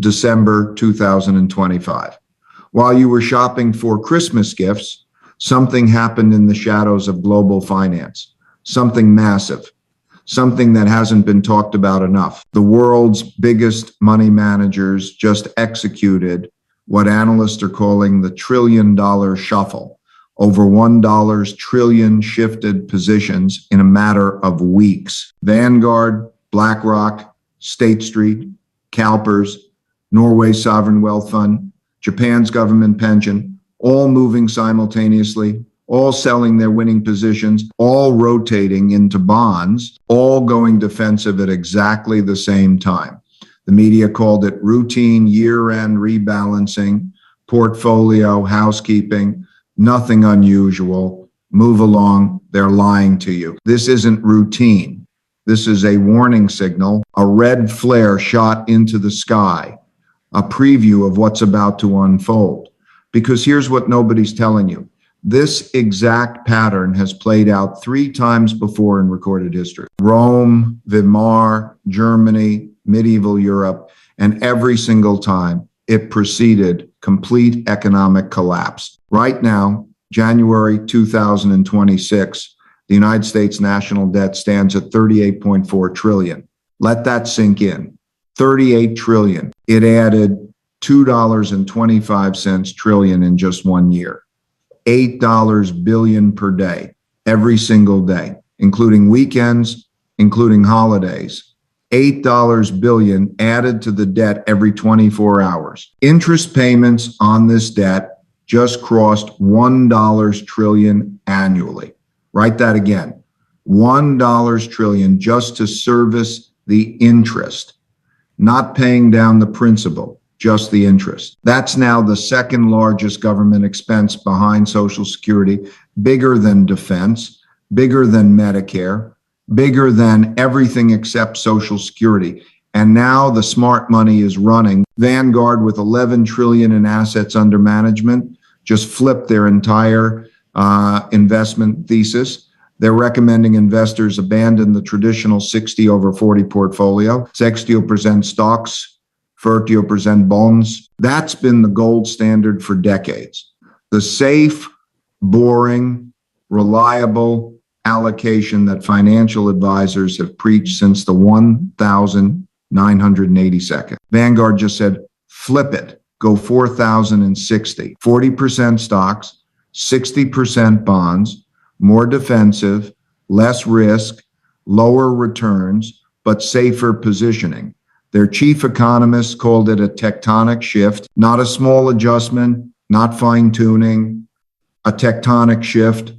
December 2025. While you were shopping for Christmas gifts, something happened in the shadows of global finance, something massive, something that hasn't been talked about enough. The world's biggest money managers just executed what analysts are calling the $1 trillion shuffle. Over $1 trillion shifted positions in a matter of weeks. Vanguard, BlackRock, State Street, CalPERS, Norway's sovereign wealth fund, Japan's government pension, all moving simultaneously, all selling their winning positions, all rotating into bonds, all going defensive at exactly the same time. The media called it routine year-end rebalancing, portfolio housekeeping, nothing unusual. Move along, they're lying to you. This isn't routine. This is a warning signal, a red flare shot into the sky, a preview of what's about to unfold. Because here's what nobody's telling you. This exact pattern has played out 3 times before in recorded history. Rome, Weimar, Germany, medieval Europe, and every single time it preceded complete economic collapse. Right now, January 2026, the United States national debt stands at $38.4 trillion. Let that sink in. $38 trillion. It added $2.25 trillion in just 1 year. $8 billion per day, every single day, including weekends, including holidays. $8 billion added to the debt every 24 hours. Interest payments on this debt just crossed $1 trillion annually. Write that again. $1 trillion just to service the interest, not paying down the principal, just the interest. That's now the second largest government expense behind Social Security, bigger than defense, bigger than Medicare, bigger than everything except Social Security. And now the smart money is running. Vanguard, with 11 trillion in assets under management, just flipped their entire investment thesis. They're recommending investors abandon the traditional 60/40 portfolio. 60% stocks, 40% bonds. That's been the gold standard for decades. The safe, boring, reliable allocation that financial advisors have preached since the 1982nd. Vanguard just said, flip it, go 4,060. 40% stocks, 60% bonds, more defensive, less risk, lower returns, but safer positioning. Their chief economist called it a tectonic shift, not a small adjustment, not fine-tuning, a tectonic shift.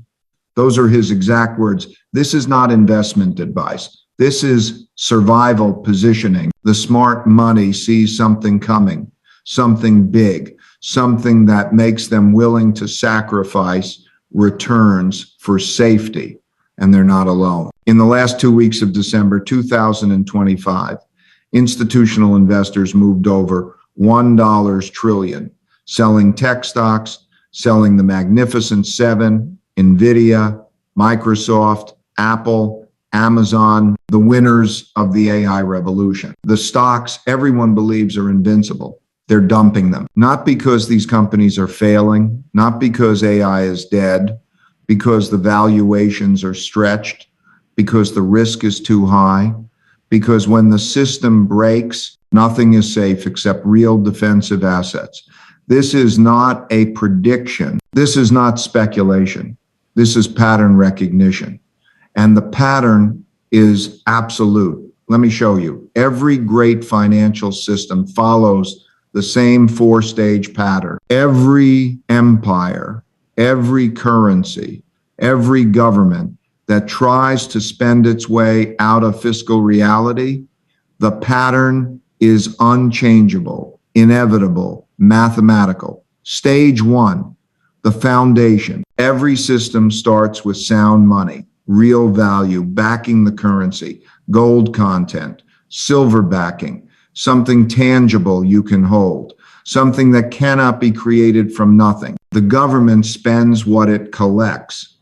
Those are his exact words. This is not investment advice. This is survival positioning. The smart money sees something coming, something big, something that makes them willing to sacrifice returns for safety, and they're not alone. In the last 2 weeks of December 2025, institutional investors moved over $1 trillion, selling tech stocks, selling the Magnificent Seven, NVIDIA, Microsoft, Apple, Amazon, the winners of the AI revolution. The stocks everyone believes are invincible. They're dumping them, not because these companies are failing, not because AI is dead, because the valuations are stretched, because the risk is too high, because when the system breaks, nothing is safe except real defensive assets. This is not a prediction. This is not speculation. This is pattern recognition. And the pattern is absolute. Let me show you. Every great financial system follows the same 4-stage pattern. Every empire, every currency, every government that tries to spend its way out of fiscal reality, the pattern is unchangeable, inevitable, mathematical. Stage 1, the foundation. Every system starts with sound money, real value, backing the currency, gold content, silver backing, something tangible you can hold, something that cannot be created from nothing. The government spends what it collects.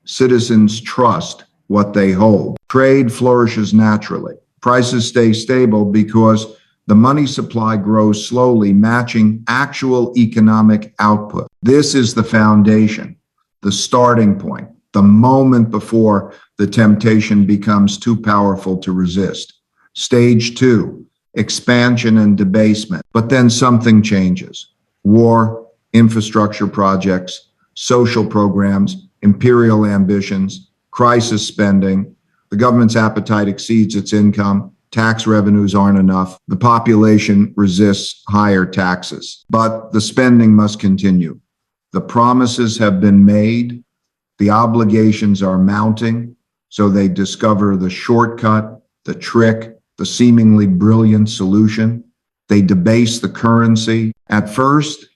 Citizens trust what they hold. Trade flourishes naturally. Prices stay stable because The money supply grows slowly, matching actual economic output. This is the foundation, the starting point, the moment before the temptation becomes too powerful to resist. Stage 2, expansion and debasement. But then something changes. War, infrastructure projects, social programs, imperial ambitions, crisis spending. The government's appetite exceeds its income. Tax revenues aren't enough. The population resists higher taxes. But the spending must continue. The promises have been made. The obligations are mounting. So they discover the shortcut, the trick, the seemingly brilliant solution. They debase the currency. At first,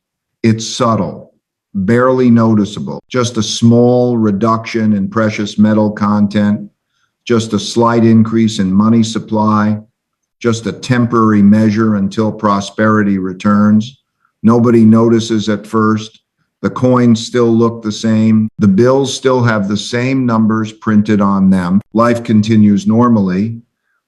it's subtle, barely noticeable, just a small reduction in precious metal content, just a slight increase in money supply, just a temporary measure until prosperity returns. Nobody notices at first. The coins still look the same. The bills still have the same numbers printed on them. Life continues normally,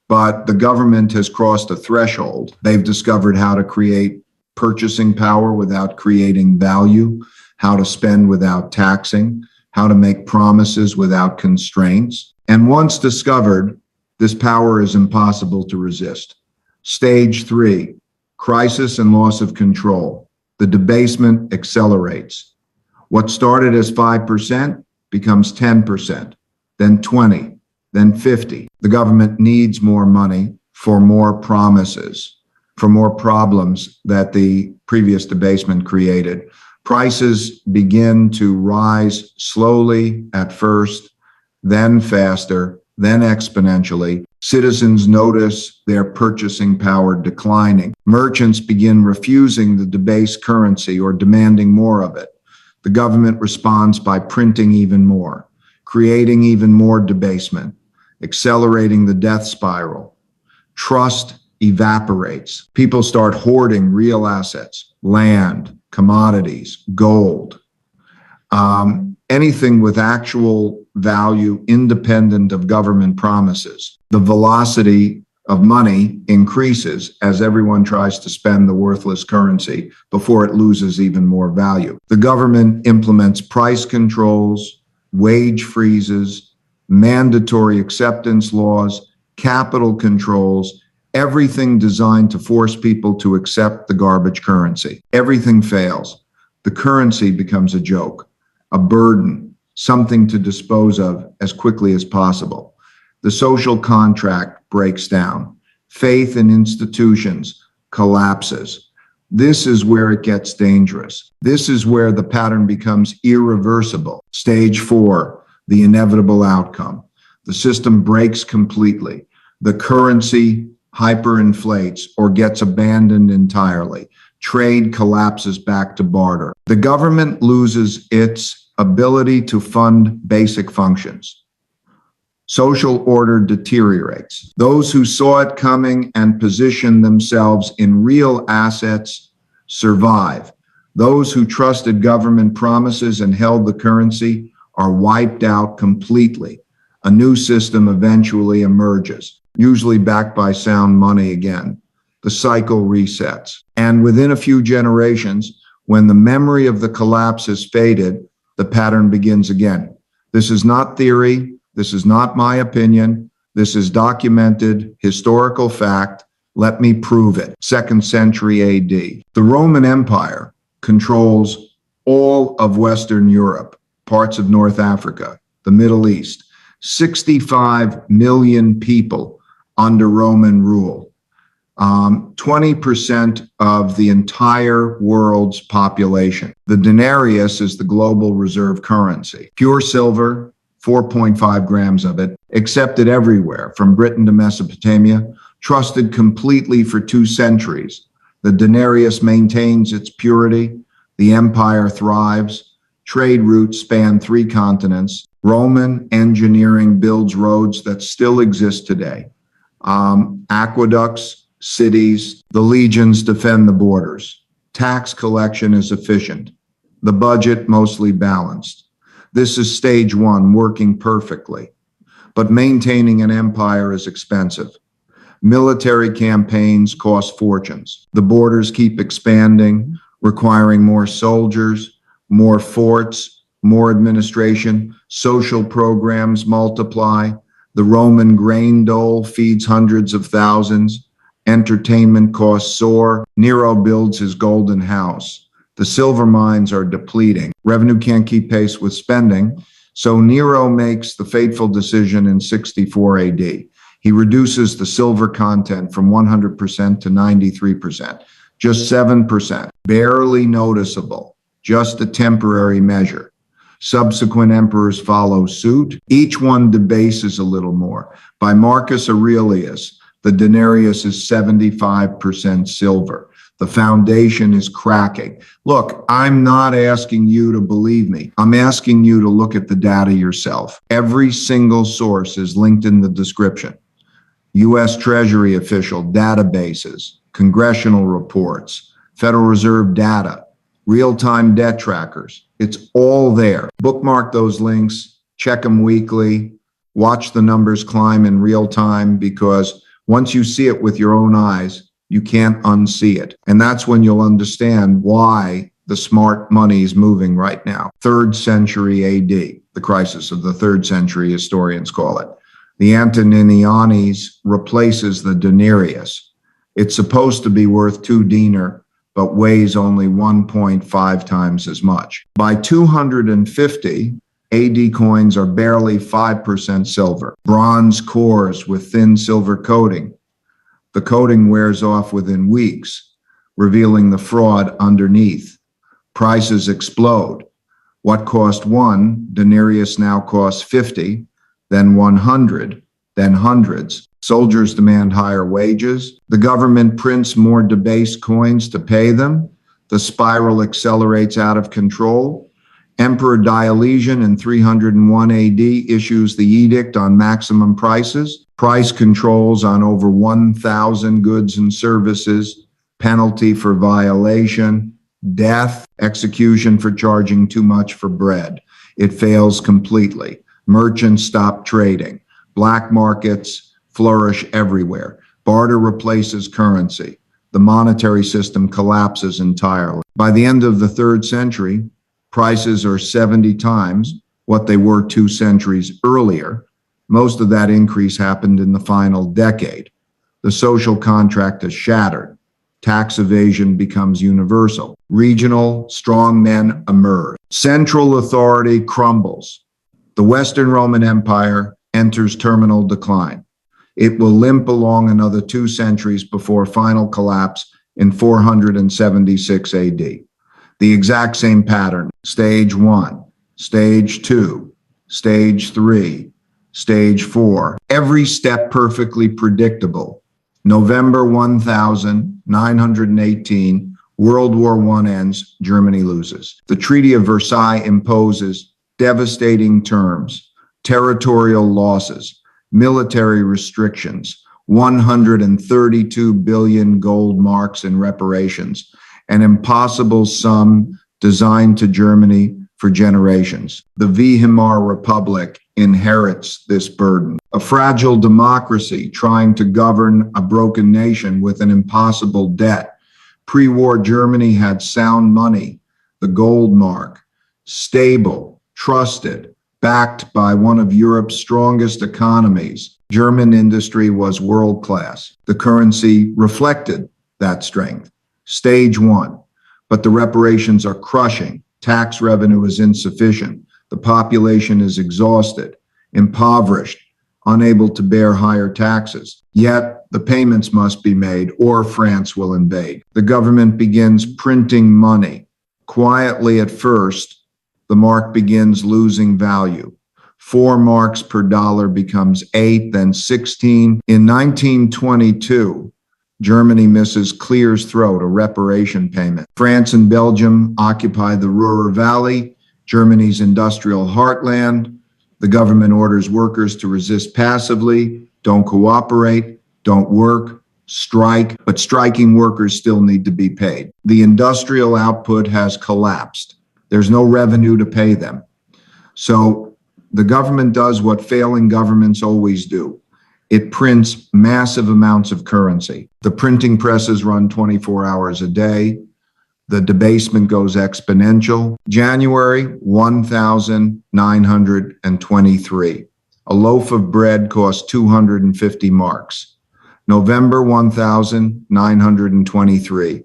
but the government has crossed a threshold. They've discovered how to create purchasing power without creating value, how to spend without taxing, how to make promises without constraints. And once discovered, this power is impossible to resist. Stage 3, crisis and loss of control. The debasement accelerates. What started as 5% becomes 10%, then 20, then 50. The government needs more money for more promises, for more problems that the previous debasement created. Prices begin to rise slowly at first, then faster, then exponentially. Citizens notice their purchasing power declining. Merchants begin refusing the debased currency or demanding more of it. The government responds by printing even more, creating even more debasement, accelerating the death spiral. Trust evaporates. People start hoarding real assets, land, commodities, gold, anything with actual value independent of government promises. The velocity of money increases as everyone tries to spend the worthless currency before it loses even more value. The government implements price controls, wage freezes, mandatory acceptance laws, capital controls, everything designed to force people to accept the garbage currency. Everything fails. The currency becomes a joke, a burden, something to dispose of as quickly as possible. The social contract breaks down. Faith in institutions collapses. This is where it gets dangerous. This is where the pattern becomes irreversible. Stage 4, the inevitable outcome. The system breaks completely. The currency hyperinflates or gets abandoned entirely. Trade collapses back to barter. The government loses its ability to fund basic functions. Social order deteriorates. Those who saw it coming and positioned themselves in real assets survive. Those who trusted government promises and held the currency are wiped out completely. A new system eventually emerges, usually backed by sound money again. The cycle resets. And within a few generations, when the memory of the collapse has faded, the pattern begins again. This is not theory. This is not my opinion. This is documented historical fact. Let me prove it. 2nd century AD. The Roman Empire controls all of Western Europe, parts of North Africa, the Middle East. 65 million people under Roman rule. 20% of the entire world's population. The denarius is the global reserve currency. Pure silver, 4.5 grams of it, accepted everywhere, from Britain to Mesopotamia, trusted completely for 2 centuries. The denarius maintains its purity. The empire thrives. Trade routes span 3 continents. Roman engineering builds roads that still exist today. Aqueducts, cities, the legions defend the borders. Tax collection is efficient. The budget mostly balanced. This is stage 1, working perfectly. But maintaining an empire is expensive. Military campaigns cost fortunes. The borders keep expanding, requiring more soldiers, more forts, more administration. Social programs multiply. The Roman grain dole feeds hundreds of thousands. Entertainment costs soar. Nero builds his golden house. The silver mines are depleting. Revenue can't keep pace with spending. So Nero makes the fateful decision in 64 AD. He reduces the silver content from 100% to 93%, just 7%, barely noticeable, just a temporary measure. Subsequent emperors follow suit. Each one debases a little more. By Marcus Aurelius, the denarius is 75% silver. The foundation is cracking. Look, I'm not asking you to believe me. I'm asking you to look at the data yourself. Every single source is linked in the description. U.S. Treasury official databases, congressional reports, Federal Reserve data, real-time debt trackers. It's all there. Bookmark those links, check them weekly, watch the numbers climb in real time, because once you see it with your own eyes, you can't unsee it. And that's when you'll understand why the smart money is moving right now. 3rd century AD, the crisis of the 3rd century, historians call it. The Antoninianis replaces the denarius. It's supposed to be worth 2 dinar, but weighs only 1.5 times as much. By 250, AD coins are barely 5% silver. Bronze cores with thin silver coating. The coating wears off within weeks, revealing the fraud underneath. Prices explode. What cost 1 denarius now costs 50, then 100, then hundreds. Soldiers demand higher wages. The government prints more debased coins to pay them. The spiral accelerates out of control. Emperor Diocletian in 301 AD issues the edict on maximum prices, price controls on over 1,000 goods and services, penalty for violation, death, execution for charging too much for bread. It fails completely. Merchants stop trading. Black markets flourish everywhere. Barter replaces currency. The monetary system collapses entirely. By the end of the 3rd century, prices are 70 times what they were 2 centuries earlier. Most of that increase happened in the final decade. The social contract is shattered. Tax evasion becomes universal. Regional strongmen emerge. Central authority crumbles. The Western Roman Empire enters terminal decline. It will limp along another 2 centuries before final collapse in 476 AD. The exact same pattern: stage 1, stage 2, stage 3, stage 4. Every step perfectly predictable. November 1918, World War I ends, Germany loses. The Treaty of Versailles imposes devastating terms, territorial losses, military restrictions, 132 billion gold marks in reparations, an impossible sum designed to Germany for generations. The Weimar Republic inherits this burden. A fragile democracy trying to govern a broken nation with an impossible debt. Pre-war Germany had sound money, the gold mark, stable, trusted, backed by one of Europe's strongest economies. German industry was world-class. The currency reflected that strength. Stage 1. But the reparations are crushing. Tax revenue is insufficient. The population is exhausted, impoverished, unable to bear higher taxes. Yet the payments must be made or France will invade. The government begins printing money. Quietly at first, the mark begins losing value. 4 marks per dollar becomes 8, then 16. In 1922, Germany misses Clear's throat, a reparation payment. France and Belgium occupy the Ruhr Valley, Germany's industrial heartland. The government orders workers to resist passively, don't cooperate, don't work, strike, but striking workers still need to be paid. The industrial output has collapsed. There's no revenue to pay them. So the government does what failing governments always do. It prints massive amounts of currency. The printing presses run 24 hours a day. The debasement goes exponential. January 1923. A loaf of bread cost 250 marks. November 1923.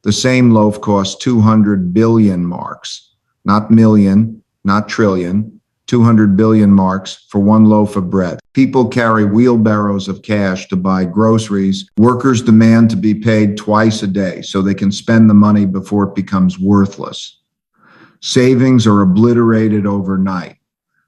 The same loaf cost 200 billion marks. Not million, not trillion. 200 billion marks for one loaf of bread. People carry wheelbarrows of cash to buy groceries. Workers demand to be paid twice a day so they can spend the money before it becomes worthless. Savings are obliterated overnight.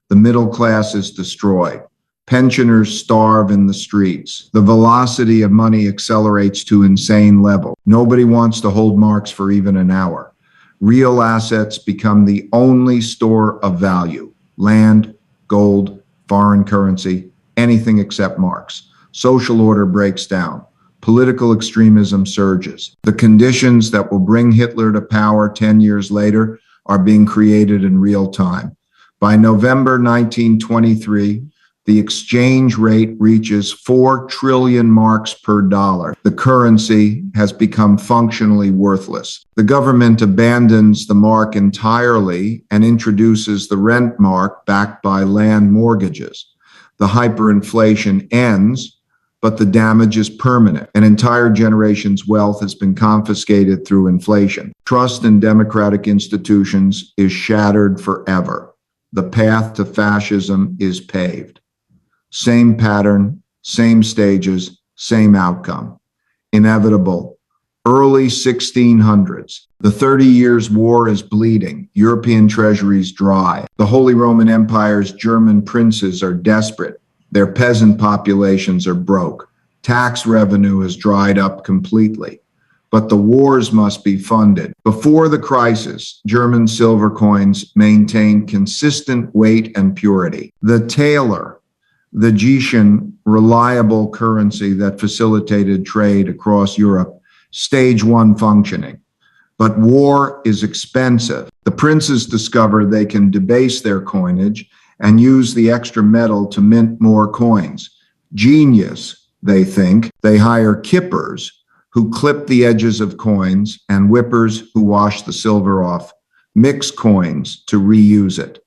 The middle class is destroyed. Pensioners starve in the streets. The velocity of money accelerates to insane level. Nobody wants to hold marks for even an hour. Real assets become the only store of value. Land, gold, foreign currency, anything except marks. Social order breaks down. Political extremism surges. The conditions that will bring Hitler to power 10 years later are being created in real time. By November 1923, the exchange rate reaches 4 trillion marks per dollar. The currency has become functionally worthless. The government abandons the mark entirely and introduces the rent mark backed by land mortgages. The hyperinflation ends, but the damage is permanent. An entire generation's wealth has been confiscated through inflation. Trust in democratic institutions is shattered forever. The path to fascism is paved. Same pattern, same stages, same outcome. Inevitable. Early 1600s. The 30 Years' War is bleeding. European treasuries dry. The Holy Roman Empire's German princes are desperate. Their peasant populations are broke. Tax revenue has dried up completely. But the wars must be funded. Before the crisis, German silver coins maintained consistent weight and purity. The taler, the Grecian reliable currency that facilitated trade across Europe, stage one functioning. But war is expensive. The princes discover they can debase their coinage and use the extra metal to mint more coins. Genius, they think. They hire kippers who clip the edges of coins and whippers who wash the silver off, mix coins to reuse it.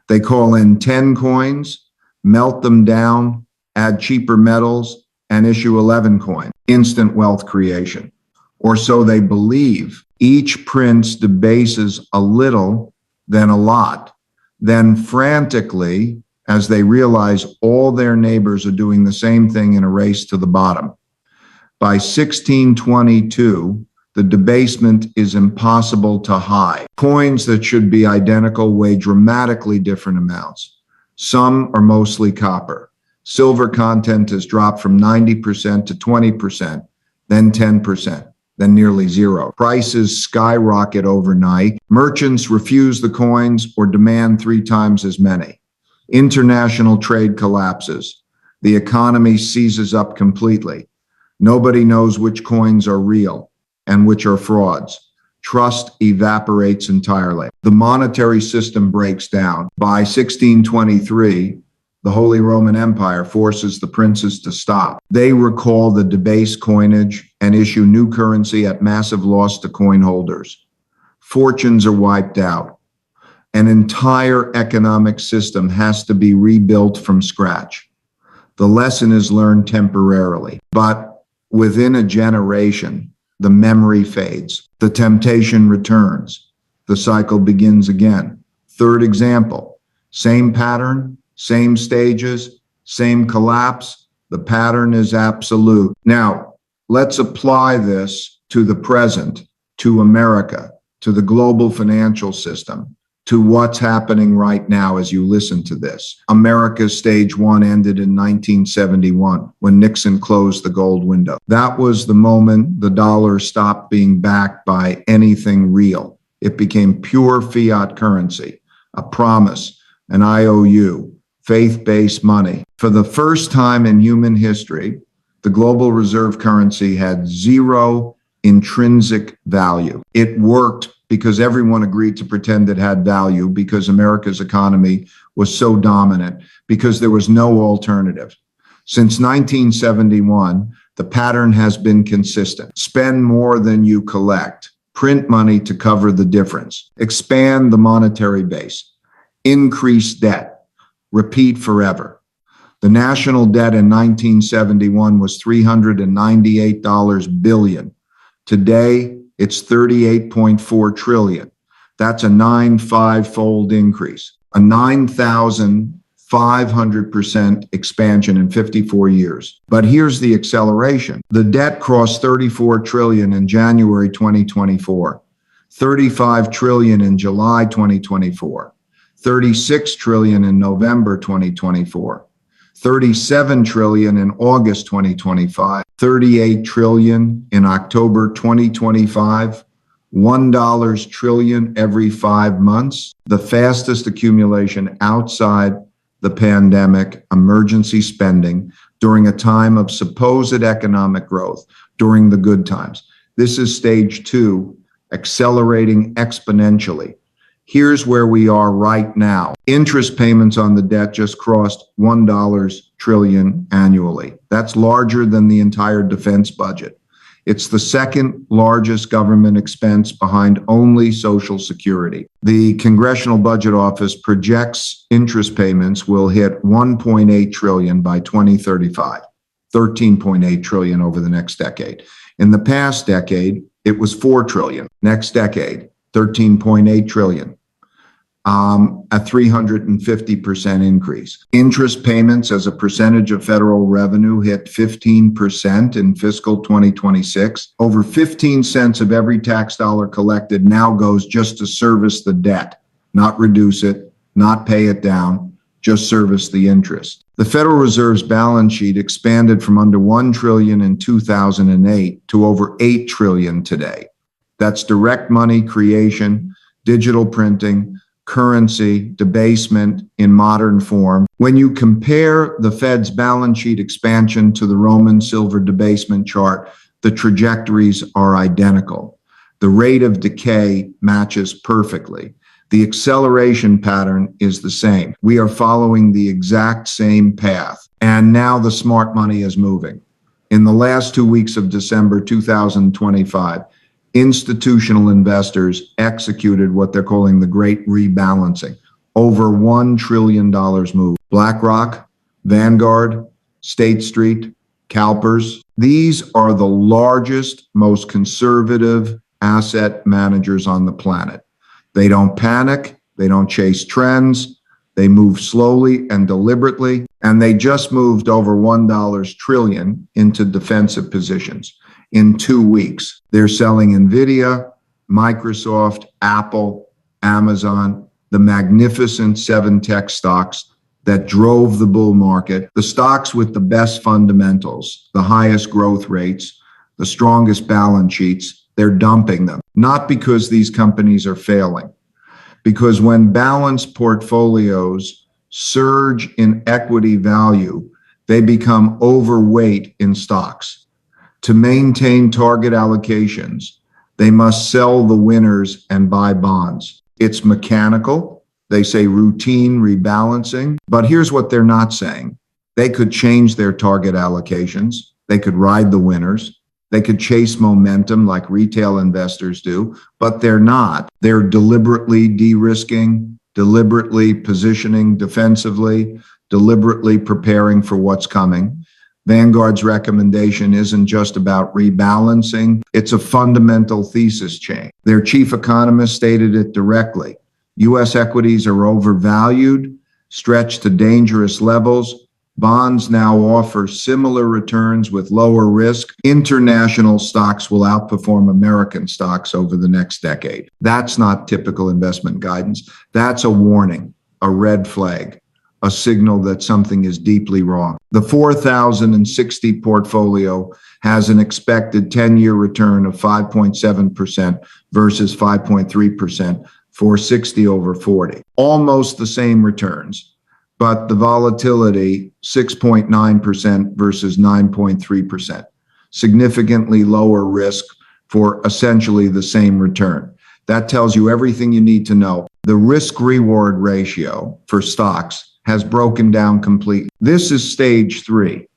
They call in 10 coins, melt them down, add cheaper metals, and issue 11 coins. Instant wealth creation. Or so they believe. Each prince debases a little, then a lot. Then frantically, as they realize all their neighbors are doing the same thing in a race to the bottom. By 1622, the debasement is impossible to hide. Coins that should be identical weigh dramatically different amounts. Some are mostly copper. Silver content has dropped from 90% to 20%, then 10%, then nearly zero. Prices skyrocket overnight. Merchants refuse the coins or demand 3 times as many. International trade collapses. The economy seizes up completely. Nobody knows which coins are real and which are frauds. Trust evaporates entirely. The monetary system breaks down. By 1623, the Holy Roman Empire forces the princes to stop. They recall the debased coinage and issue new currency at massive loss to coin holders. Fortunes are wiped out. An entire economic system has to be rebuilt from scratch. The lesson is learned temporarily, but within a generation, the memory fades. The temptation returns. The cycle begins again. Third example, same pattern, same stages, same collapse. The pattern is absolute. Now, let's apply this to the present, to America, to the global financial system, to what's happening right now as you listen to this. America's stage one ended in 1971 when Nixon closed the gold window. That was the moment the dollar stopped being backed by anything real. It became pure fiat currency, a promise, an IOU, faith-based money. For the first time in human history, the global reserve currency had zero intrinsic value. It worked because everyone agreed to pretend it had value, because America's economy was so dominant, because there was no alternative. Since 1971, the pattern has been consistent. Spend more than you collect. Print money to cover the difference. Expand the monetary base. Increase debt. Repeat forever. The national debt in 1971 was $398 billion. Today, it's $38.4 trillion. That's a 95-fold increase, a 9,500% expansion in 54 years. But here's the acceleration. The debt crossed $34 trillion in January 2024, $35 trillion in July 2024, $36 trillion in November 2024, $37 trillion in August 2025, $38 trillion in October 2025, $1 trillion every 5 months, the fastest accumulation outside the pandemic emergency spending during a time of supposed economic growth, during the good times. This is stage 2, accelerating exponentially. Here's where we are right now. Interest payments on the debt just crossed $1 trillion annually. That's larger than the entire defense budget. It's the second largest government expense behind only Social Security. The Congressional Budget Office projects interest payments will hit $1.8 trillion by 2035, $13.8 trillion over the next decade. In the past decade, it was $4 trillion. Next decade, $13.8 trillion. A 350% increase. Interest payments as a percentage of federal revenue hit 15% in fiscal 2026. Over 15 cents of every tax dollar collected now goes just to service the debt, not reduce it, not pay it down, just service the interest. The Federal Reserve's balance sheet expanded from under $1 trillion in 2008 to over $8 trillion today. That's direct money creation, digital printing, currency debasement in modern form. When you compare the Fed's balance sheet expansion to the Roman silver debasement chart, the trajectories are identical. The rate of decay matches perfectly. The acceleration pattern is the same. We are following the exact same path. And now the smart money is moving. In the last 2 weeks of December 2025, institutional investors executed what they're calling the Great Rebalancing. Over $1 trillion moved. BlackRock, Vanguard, State Street, CalPERS. These are the largest, most conservative asset managers on the planet. They don't panic. They don't chase trends. They move slowly and deliberately. And they just moved over $1 trillion into defensive positions. In 2 weeks, they're selling NVIDIA, Microsoft, Apple, Amazon, the magnificent 7 tech stocks that drove the bull market, the stocks with the best fundamentals, the highest growth rates, the strongest balance sheets. They're dumping them, not because these companies are failing, because when balanced portfolios surge in equity value, they become overweight in stocks. To maintain target allocations, they must sell the winners and buy bonds. It's mechanical. They say routine rebalancing, but here's what they're not saying. They could change their target allocations. They could ride the winners. They could chase momentum like retail investors do, but they're not. They're deliberately de-risking, deliberately positioning defensively, deliberately preparing for what's coming. Vanguard's recommendation isn't just about rebalancing, it's a fundamental thesis change. Their chief economist stated it directly. U.S. equities are overvalued, stretched to dangerous levels. Bonds now offer similar returns with lower risk. International stocks will outperform American stocks over the next decade. That's not typical investment guidance. That's a warning, a red flag, a signal that something is deeply wrong. The 4,060 portfolio has an expected 10-year return of 5.7% versus 5.3% for 60 over 40. Almost the same returns, but the volatility 6.9% versus 9.3%. Significantly lower risk for essentially the same return. That tells you everything you need to know. The risk-reward ratio for stocks has broken down completely. This is stage 3.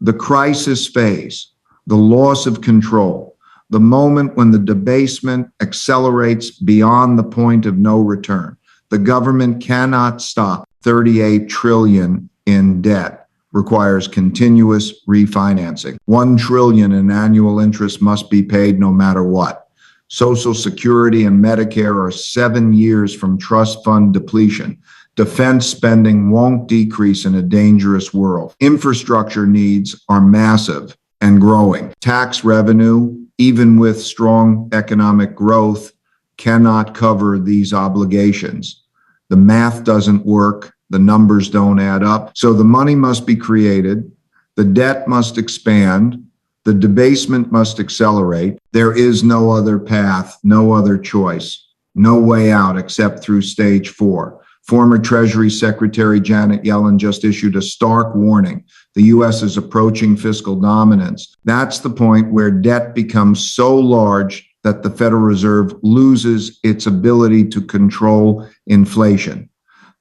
The crisis phase, the loss of control, the moment when the debasement accelerates beyond the point of no return. The government cannot stop. 38 trillion in debt requires continuous refinancing. 1 trillion in annual interest must be paid no matter what. Social Security and Medicare are 7 years from trust fund depletion. Defense spending won't decrease in a dangerous world. Infrastructure needs are massive and growing. Tax revenue, even with strong economic growth, cannot cover these obligations. The math doesn't work. The numbers don't add up. So the money must be created. The debt must expand. The debasement must accelerate. There is no other path, no other choice, no way out except through stage 4. Former Treasury Secretary Janet Yellen just issued a stark warning. The U.S. is approaching fiscal dominance. That's the point where debt becomes so large that the Federal Reserve loses its ability to control inflation.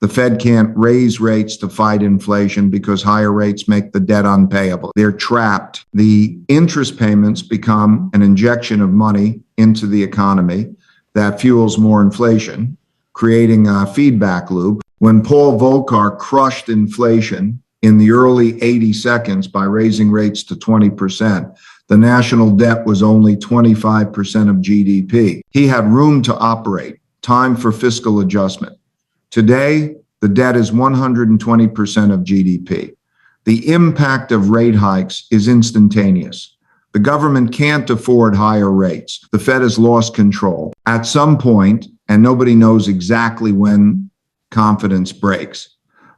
The Fed can't raise rates to fight inflation because higher rates make the debt unpayable. They're trapped. The interest payments become an injection of money into the economy that fuels more inflation, creating a feedback loop. When Paul Volcker crushed inflation in the early 80 seconds by raising rates to 20%, the national debt was only 25% of GDP. He had room to operate, time for fiscal adjustment. Today, the debt is 120% of GDP. The impact of rate hikes is instantaneous. The government can't afford higher rates. The Fed has lost control. At some point, and nobody knows exactly when, confidence breaks.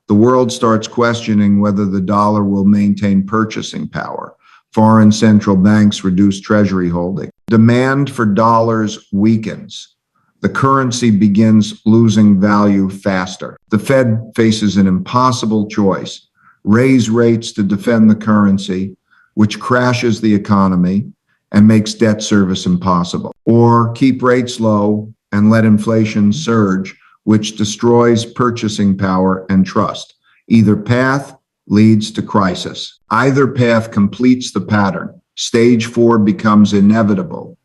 The world starts questioning whether the dollar will maintain purchasing power. Foreign central banks reduce treasury holding. Demand for dollars weakens. The currency begins losing value faster. The Fed faces an impossible choice: raise rates to defend the currency, which crashes the economy and makes debt service impossible, or keep rates low and let inflation surge, which destroys purchasing power and trust. Either path leads to crisis. Either path completes the pattern. Stage 4 becomes inevitable.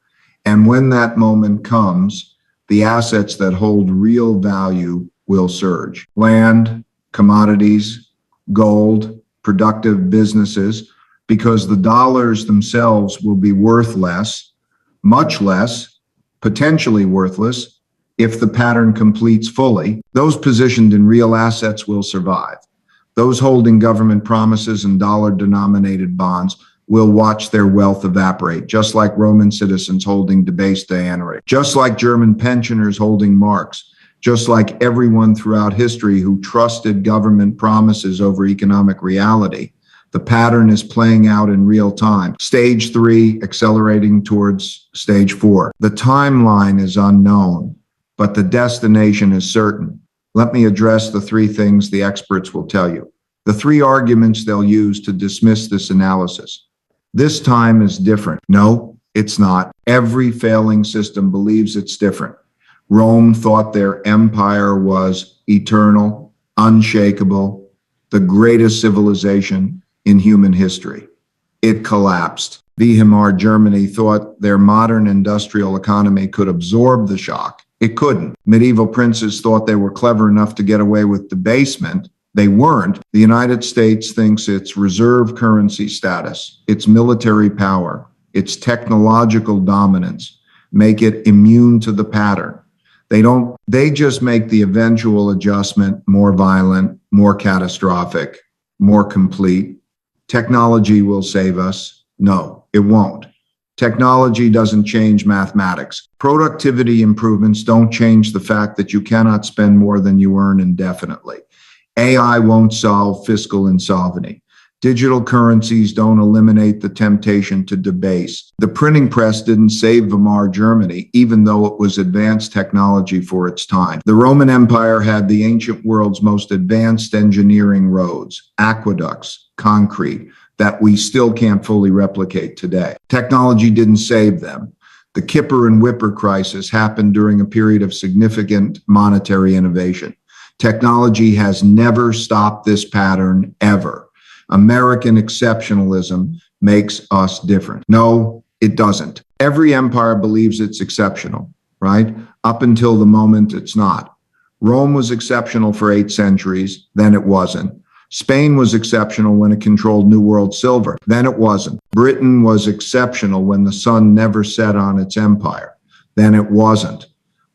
And when that moment comes, the assets that hold real value will surge. Land, commodities, gold, productive businesses, because the dollars themselves will be worth less, much less, potentially worthless, if the pattern completes fully. Those positioned in real assets will survive. Those holding government promises and dollar-denominated bonds will watch their wealth evaporate, just like Roman citizens holding debased denarii, just like German pensioners holding marks, just like everyone throughout history who trusted government promises over economic reality. The pattern is playing out in real time. Stage 3 accelerating towards stage 4. The timeline is unknown, but the destination is certain. Let me address the 3 things the experts will tell you. The 3 arguments they'll use to dismiss this analysis. This time is different. No, it's not. Every failing system believes it's different. Rome thought their empire was eternal, unshakable, the greatest civilization in human history. It collapsed. Weimar Germany thought their modern industrial economy could absorb the shock. It couldn't. Medieval princes thought they were clever enough to get away with debasement. They weren't. The United States thinks its reserve currency status, its military power, its technological dominance make it immune to the pattern. They just make the eventual adjustment more violent, more catastrophic, more complete. Technology will save us. No, it won't. Technology doesn't change mathematics. Productivity improvements don't change the fact that you cannot spend more than you earn indefinitely. AI won't solve fiscal insolvency. Digital currencies don't eliminate the temptation to debase. The printing press didn't save Weimar Germany, even though it was advanced technology for its time. The Roman Empire had the ancient world's most advanced engineering roads, aqueducts, concrete, that we still can't fully replicate today. Technology didn't save them. The Kipper and Whipper crisis happened during a period of significant monetary innovation. Technology has never stopped this pattern, ever. American exceptionalism makes us different. No, it doesn't. Every empire believes it's exceptional, right? Up until the moment it's not. Rome was exceptional for 8 centuries, then it wasn't. Spain was exceptional when it controlled New World silver, then it wasn't. Britain was exceptional when the sun never set on its empire, then it wasn't.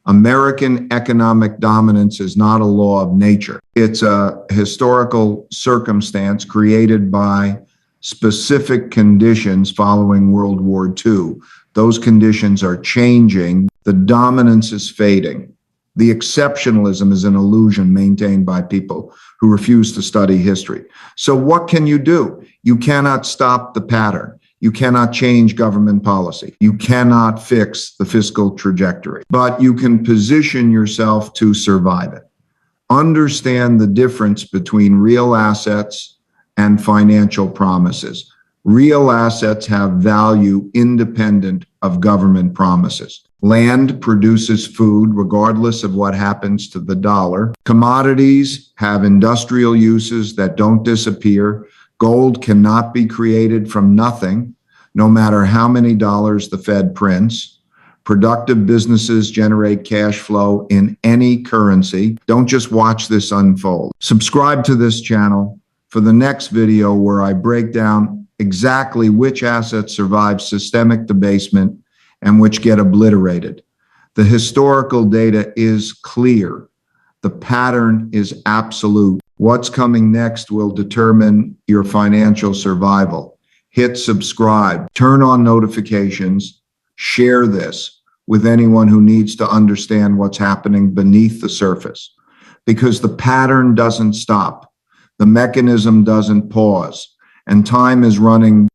American economic dominance is not a law of nature. It's a historical circumstance created by specific conditions following World War II. Those conditions are changing. The dominance is fading. The exceptionalism is an illusion maintained by people who refuse to study history. So what can you do? You cannot stop the pattern. You cannot change government policy. You cannot fix the fiscal trajectory, but you can position yourself to survive it. Understand the difference between real assets and financial promises. Real assets have value independent of government promises. Land produces food regardless of what happens to the dollar. Commodities have industrial uses that don't disappear. Gold cannot be created from nothing, no matter how many dollars the Fed prints. Productive businesses generate cash flow in any currency. Don't just watch this unfold. Subscribe to this channel for the next video where I break down exactly which assets survive systemic debasement and which get obliterated. The historical data is clear. The pattern is absolute. What's coming next will determine your financial survival. Hit subscribe, turn on notifications, share this with anyone who needs to understand what's happening beneath the surface, because the pattern doesn't stop. The mechanism doesn't pause, and time is running